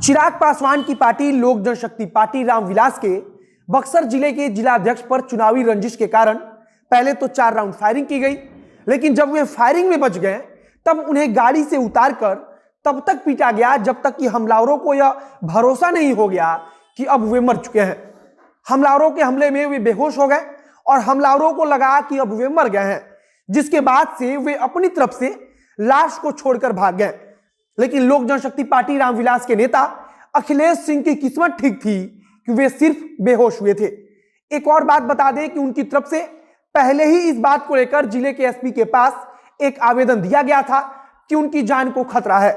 चिराग पासवान की पार्टी लोक जनशक्ति पार्टी रामविलास के बक्सर जिले के जिलाध्यक्ष पर चुनावी रंजिश के कारण पहले तो 4 राउंड फायरिंग की गई, लेकिन जब वे फायरिंग में बच गए तब उन्हें गाड़ी से उतारकर तब तक पीटा गया जब तक कि हमलावरों को यह भरोसा नहीं हो गया कि अब वे मर चुके हैं। हमलावरों के हमले में वे बेहोश हो गए और हमलावरों को लगा कि अब वे मर गए हैं, जिसके बाद से वे अपनी तरफ से लाश को छोड़कर भाग गए। लेकिन लोक जनशक्ति पार्टी रामविलास के नेता अखिलेश सिंह की किस्मत ठीक थी कि वे सिर्फ बेहोश हुए थे। एक और बात बता दें कि उनकी तरफ से पहले ही इस बात को लेकर जिले के एसपी के पास एक आवेदन दिया गया था कि उनकी जान को खतरा है,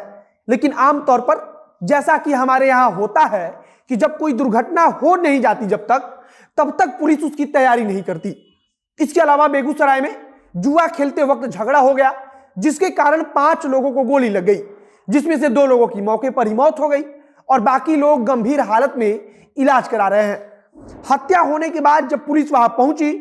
लेकिन आमतौर पर जैसा कि हमारे यहां होता है कि जब कोई दुर्घटना हो नहीं जाती तब तक पुलिस उसकी तैयारी नहीं करती। इसके अलावा बेगूसराय में जुआ खेलते वक्त झगड़ा हो गया, जिसके कारण 5 लोगों को गोली लग गई, जिसमें से 2 लोगों की मौके पर ही मौत हो गई और बाकी लोग गंभीर हालत में इलाज करा रहे हैं। हत्या होने के बाद जब पुलिस वहां पहुंची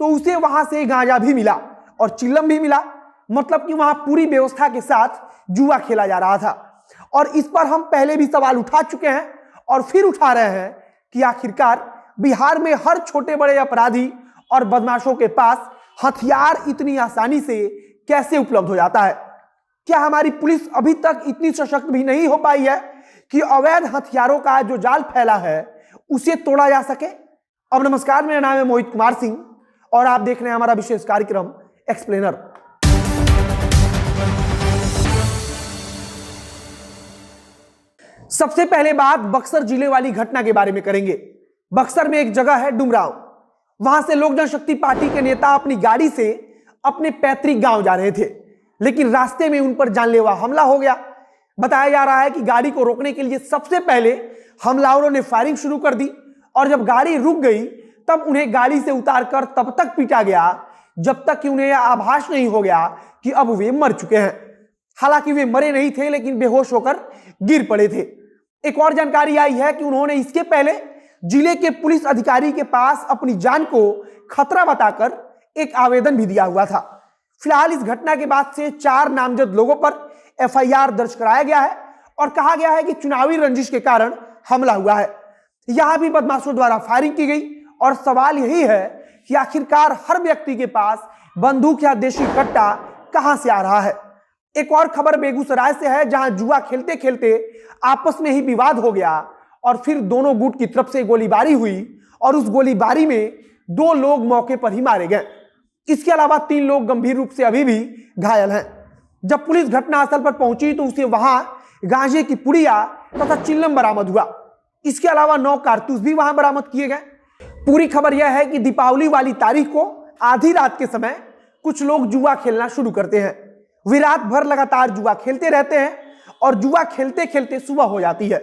तो उसे वहां से गांजा भी मिला और चिल्लम भी मिला, मतलब कि वहां पूरी व्यवस्था के साथ जुआ खेला जा रहा था। और इस पर हम पहले भी सवाल उठा चुके हैं और फिर उठा रहे हैं कि आखिरकार बिहार में हर छोटे बड़े अपराधी और बदमाशों के पास हथियार इतनी आसानी से कैसे उपलब्ध हो जाता है। क्या हमारी पुलिस अभी तक इतनी सशक्त भी नहीं हो पाई है कि अवैध हथियारों का जो जाल फैला है उसे तोड़ा जा सके। अब नमस्कार, मेरा नाम है मोहित कुमार सिंह और आप देख रहे हैं हमारा विशेष कार्यक्रम एक्सप्लेनर। सबसे पहले बात बक्सर जिले वाली घटना के बारे में करेंगे। बक्सर में एक जगह है डुमराव, वहां से लोक जनशक्ति पार्टी के नेता अपनी गाड़ी से अपने पैतृक गांव जा रहे थे, लेकिन रास्ते में उन पर जानलेवा हमला हो गया। बताया जा रहा है कि गाड़ी को रोकने के लिए सबसे पहले हमलावरों ने फायरिंग शुरू कर दी और जब गाड़ी रुक गई तब उन्हें गाड़ी से उतारकर तब तक पीटा गया जब तक कि उन्हें आभास नहीं हो गया कि अब वे मर चुके हैं। हालांकि वे मरे नहीं थे, लेकिन बेहोश होकर गिर पड़े थे। एक और जानकारी आई है कि उन्होंने इसके पहले जिले के पुलिस अधिकारी के पास अपनी जान को खतरा बताकर एक आवेदन भी दिया हुआ था। फिलहाल इस घटना के बाद से 4 नामजद लोगों पर एफआईआर दर्ज कराया गया है और कहा गया है कि चुनावी रंजिश के कारण हमला हुआ है। यहां भी बदमाशों द्वारा फायरिंग की गई और सवाल यही है कि आखिरकार हर व्यक्ति के पास बंदूक या देशी कट्टा कहां से आ रहा है। एक और खबर बेगूसराय से है, जहां जुआ खेलते खेलते आपस में ही विवाद हो गया और फिर दोनों गुट की तरफ से गोलीबारी हुई और उस गोलीबारी में 2 लोग मौके पर ही मारे गए। इसके अलावा 3 लोग गंभीर रूप से अभी भी घायल हैं। जब पुलिस घटनास्थल पर पहुंची तो उसे वहां गांजे की पुड़िया तथा चिल्लम बरामद हुआ। इसके अलावा 9 कारतूस भी वहां बरामद किए गए। पूरी खबर यह है कि दीपावली वाली तारीख को आधी रात के समय कुछ लोग जुआ खेलना शुरू करते हैं। वे रात भर लगातार जुआ खेलते रहते हैं और जुआ खेलते खेलते सुबह हो जाती है।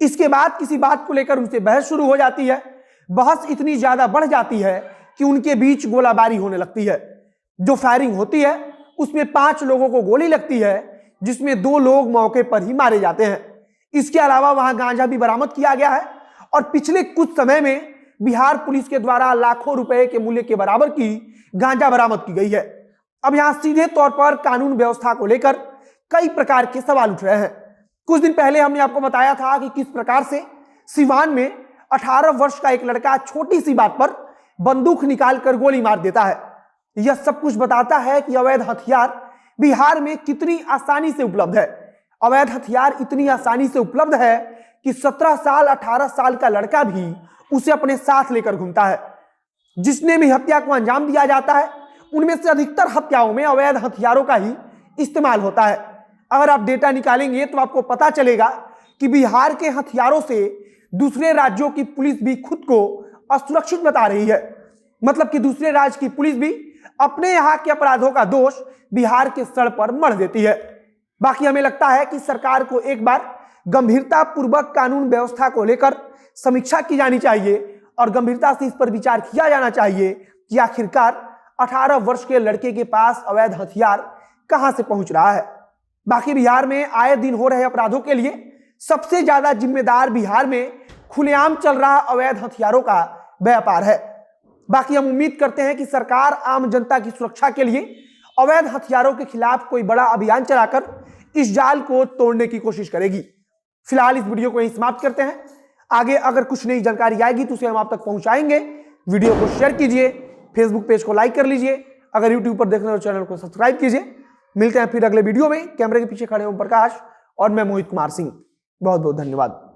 इसके बाद किसी बात को लेकर उनसे बहस शुरू हो जाती है। बहस इतनी ज्यादा बढ़ जाती है कि उनके बीच गोलाबारी होने लगती है। जो फायरिंग होती है उसमें 5 लोगों को गोली लगती है, जिसमें 2 लोग मौके पर ही मारे जाते हैं। इसके अलावा वहां गांजा भी बरामद किया गया है और पिछले कुछ समय में बिहार पुलिस के द्वारा लाखों रुपए के मूल्य के बराबर की गांजा बरामद की गई है। अब यहां सीधे तौर पर कानून व्यवस्था को लेकर कई प्रकार के सवाल उठ रहे हैं। कुछ दिन पहले हमने आपको बताया था कि किस प्रकार से सिवान में 18 वर्ष का एक लड़का छोटी सी बात पर बंदूक निकालकर गोली मार देता है। यह सब कुछ बताता है कि अवैध हथियार बिहार में कितनी आसानी से उपलब्ध है। अवैध हथियार इतनी आसानी से उपलब्ध है कि 17 साल 18 साल का लड़का भी उसे अपने साथ लेकर घूमता है। जिसने भी हत्या को अंजाम दिया जाता है उनमें से अधिकतर हत्याओं में अवैध हथियारों का ही इस्तेमाल होता है। अगर आप डेटा निकालेंगे तो आपको पता चलेगा कि बिहार के हथियारों से दूसरे राज्यों की पुलिस भी खुद को असुरक्षित बता रही है। मतलब कि दूसरे राज्य की पुलिस भी अपने यहाँ के अपराधों का दोष बिहार के सर पर मढ़ देती है। बाकी हमें लगता है कि सरकार को एक बार गंभीरता पूर्वक कानून व्यवस्था को लेकर समीक्षा की जानी चाहिए और गंभीरता से इस पर विचार किया जाना चाहिए कि आखिरकार 18 वर्ष के लड़के के पास अवैध हथियार कहां से पहुंच रहा है। बाकी बिहार में आए दिन हो रहे अपराधों के लिए सबसे ज्यादा जिम्मेदार बिहार में खुलेआम चल रहा अवैध हथियारों का व्यापार है। बाकी हम उम्मीद करते हैं कि सरकार आम जनता की सुरक्षा के लिए अवैध हथियारों के खिलाफ कोई बड़ा अभियान चलाकर इस जाल को तोड़ने की कोशिश करेगी। फिलहाल इस वीडियो को यहीं समाप्त करते हैं। आगे अगर कुछ नई जानकारी आएगी तो उसे हम आप तक पहुंचाएंगे। वीडियो को शेयर कीजिए, फेसबुक पेज को लाइक कर लीजिए, अगर यूट्यूब पर देख रहे हो चैनल को सब्सक्राइब कीजिए। मिलते हैं फिर अगले वीडियो में। कैमरे के पीछे खड़े ओम प्रकाश और मैं मोहित कुमार सिंह। बहुत बहुत धन्यवाद।